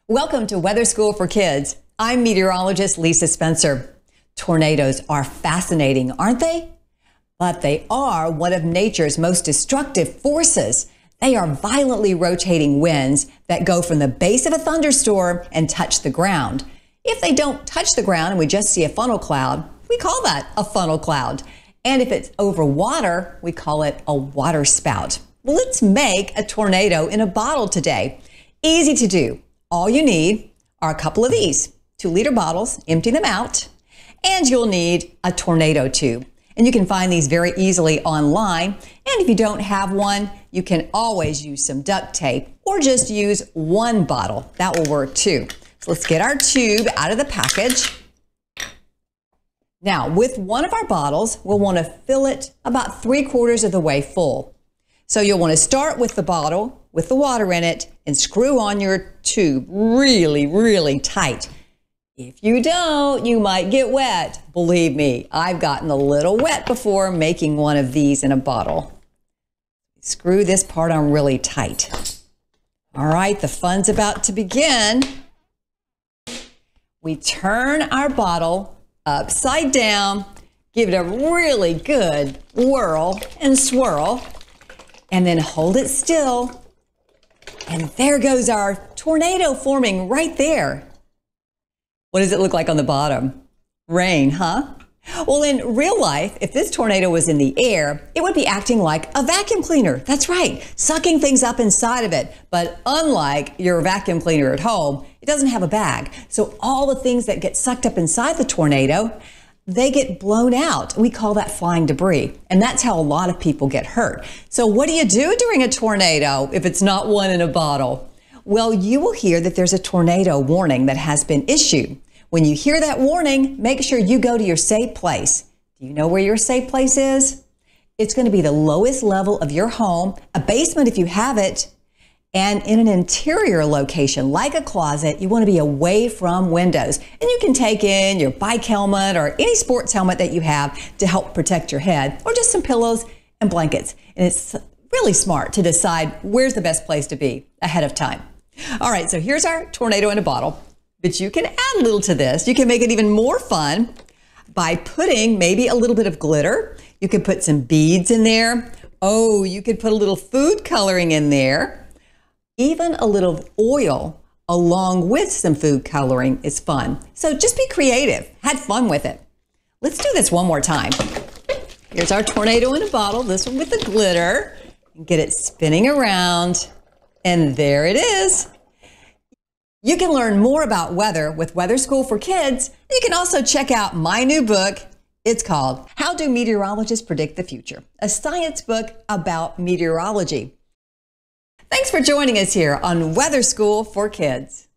Welcome to Weather School for Kids. I'm meteorologist Lisa Spencer. Tornadoes are fascinating, aren't they? But they are one of nature's most destructive forces. They are violently rotating winds that go from the base of a thunderstorm and touch the ground. If they don't touch the ground and we just see a funnel cloud, we call that a funnel cloud. And if it's over water, we call it a water spout. Well, let's make a tornado in a bottle today. Easy to do. All you need are a couple of these 2-liter bottles, empty them out, and you'll need a tornado tube. And you can find these very easily online. And if you don't have one, you can always use some duct tape or just use one bottle. That will work too. So let's get our tube out of the package. Now, with one of our bottles, we'll want to fill it about 3/4 of the way full. So you'll want to start with the bottle with the water in it and screw on your tube really, really tight. If you don't, you might get wet. Believe me, I've gotten a little wet before making one of these in a bottle. Screw this part on really tight. All right, the fun's about to begin. We turn our bottle upside down, give it a really good whirl and swirl, and then hold it still. And there goes our tornado forming right there. What does it look like on the bottom? Rain, huh? Well, in real life, if this tornado was in the air, it would be acting like a vacuum cleaner. That's right, sucking things up inside of it. But unlike your vacuum cleaner at home, it doesn't have a bag. So all the things that get sucked up inside the tornado, they get blown out. We call that flying debris. And that's how a lot of people get hurt. So what do you do during a tornado if it's not one in a bottle? Well, you will hear that there's a tornado warning that has been issued. When you hear that warning, make sure you go to your safe place. Do you know where your safe place is? It's going to be the lowest level of your home, a basement if you have it, and in an interior location like a closet. You want to be away from windows. And you can take in your bike helmet or any sports helmet that you have to help protect your head, or just some pillows and blankets. And it's really smart to decide where's the best place to be ahead of time. All right, so here's our tornado in a bottle. But you can add a little to this. You can make it even more fun by putting maybe a little bit of glitter. You could put some beads in there. Oh, you could put a little food coloring in there. Even a little oil along with some food coloring is fun. So just be creative. Have fun with it. Let's do this one more time. Here's our tornado in a bottle, this one with the glitter. Get it spinning around, and there it is. You can learn more about weather with Weather School for Kids. You can also check out my new book. It's called How Do Meteorologists Predict the Future? A science book about meteorology. Thanks for joining us here on Weather School for Kids.